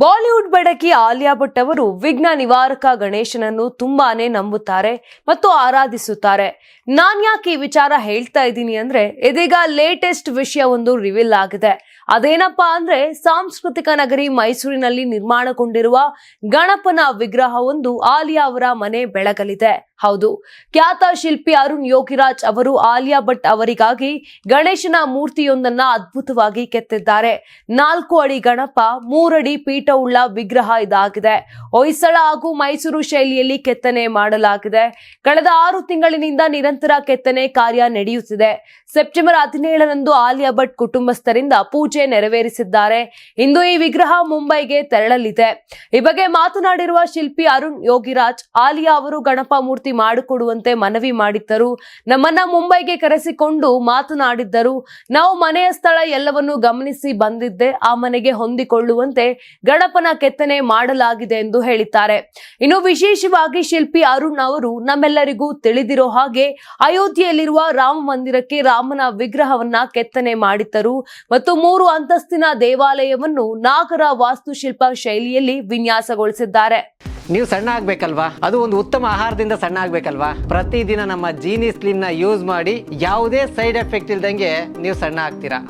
Bollywood ಬೆಡಕಿ Alia Bhat ಅವರು ವಿಘ್ನ ನಿವಾರಕ ಗಣೇಶನನ್ನು ತುಂಬಾನೇ ನಂಬುತ್ತಾರೆ ಮತ್ತು ಆರಾಧಿಸುತ್ತಾರೆ. ನಾನ್ಯಾಕೆ ಈ ವಿಚಾರ ಹೇಳ್ತಾ ಇದ್ದೀನಿ ಅಂದ್ರೆ ಇದೀಗ ಲೇಟೆಸ್ಟ್ ವಿಷಯ ಒಂದು ರಿವೀಲ್ ಆಗಿದೆ. ಅದೇನಪ್ಪಾ ಅಂದ್ರೆ ಸಾಂಸ್ಕೃತಿಕ ನಗರಿ ಮೈಸೂರಿನಲ್ಲಿ ನಿರ್ಮಾಣಗೊಂಡಿರುವ ಗಣಪನ ವಿಗ್ರಹ ಒಂದು ಆಲಿಯಾ ಅವರ ಮನೆ ಬೆಳಗಲಿದೆ. ಹೌದು, ಖ್ಯಾತ ಶಿಲ್ಪಿ ಅರುಣ್ ಯೋಗಿರಾಜ್ ಅವರು ಆಲಿಯಾ ಭಟ್ ಅವರಿಗಾಗಿ ಗಣೇಶನ ಮೂರ್ತಿಯೊಂದನ್ನ ಅದ್ಭುತವಾಗಿ ಕೆತ್ತಿದ್ದಾರೆ. 4 ಅಡಿ ಗಣಪ, 3 ಅಡಿ ಪೀಠವುಳ್ಳ ವಿಗ್ರಹ ಇದಾಗಿದೆ. ಹೊಯ್ಸಳ ಹಾಗೂ ಮೈಸೂರು ಶೈಲಿಯಲ್ಲಿ ಕೆತ್ತನೆ ಮಾಡಲಾಗಿದೆ. ಕಳೆದ 6 ತಿಂಗಳಿನಿಂದ ನಿರಂತರ ಕೆತ್ತನೆ ಕಾರ್ಯ ನಡೆಯುತ್ತಿದೆ. ಸೆಪ್ಟೆಂಬರ್ 17ರಂದು ಆಲಿಯಾ ಭಟ್ ಕುಟುಂಬಸ್ಥರಿಂದ ಪೂಜೆ ನೆರವೇರಿಸಿದ್ದಾರೆ. ಇಂದು ಈ ವಿಗ್ರಹ ಮುಂಬೈಗೆ ತೆರಳಲಿದೆ. ಈ ಬಗ್ಗೆ ಮಾತನಾಡಿರುವ ಶಿಲ್ಪಿ ಅರುಣ್ ಯೋಗಿರಾಜ್, ಆಲಿಯಾ ಅವರು ಗಣಪ ಮೂರ್ತಿ ಮಾಡಿಕೊಡುವಂತೆ ಮನವಿ ಮಾಡಿದ್ದರು. ನಮ್ಮನ್ನ ಮುಂಬೈಗೆ ಕರೆಸಿಕೊಂಡು ಮಾತನಾಡಿದ್ದರು. ನಾವು ಮನೆಯ ಸ್ಥಳ ಎಲ್ಲವನ್ನು ಗಮನಿಸಿ ಬಂದಿದ್ದೆ. ಆ ಮನೆಗೆ ಹೊಂದಿಕೊಳ್ಳುವಂತೆ ಗಣಪನ ಕೆತ್ತನೆ ಮಾಡಲಾಗಿದೆ ಎಂದು ಹೇಳಿದ್ದಾರೆ. ಇನ್ನು ವಿಶೇಷವಾಗಿ ಶಿಲ್ಪಿ ಅರುಣ್ ಅವರು ನಮ್ಮೆಲ್ಲರಿಗೂ ತಿಳಿದಿರೋ ಹಾಗೆ ಅಯೋಧ್ಯೆಯಲ್ಲಿರುವ ರಾಮ ಮಂದಿರಕ್ಕೆ ರಾಮನ ವಿಗ್ರಹವನ್ನ ಕೆತ್ತನೆ ಮಾಡಿದ್ದರು ಮತ್ತು 3 ಅಂತಸ್ತಿನ ದೇವಾಲಯವನ್ನು ನಾಗರ ವಾಸ್ತುಶಿಲ್ಪ ಶೈಲಿಯಲ್ಲಿ ವಿನ್ಯಾಸಗೊಳಿಸಿದ್ದಾರೆ. ನೀವು ಸಣ್ಣ ಆಗ್ಬೇಕಲ್ವಾ? ಅದು ಒಂದು ಉತ್ತಮ ಆಹಾರದಿಂದ ಸಣ್ಣ ಆಗ್ಬೇಕಲ್ವಾ? ಪ್ರತಿದಿನ ನಮ್ಮ ಜೀನಿ ಸ್ಲಿಮ್ ನ ಯೂಸ್ ಮಾಡಿ ಯಾವುದೇ ಸೈಡ್ ಎಫೆಕ್ಟ್ ಇಲ್ದಂಗೆ ನೀವು ಸಣ್ಣ ಆಗ್ತೀರಾ.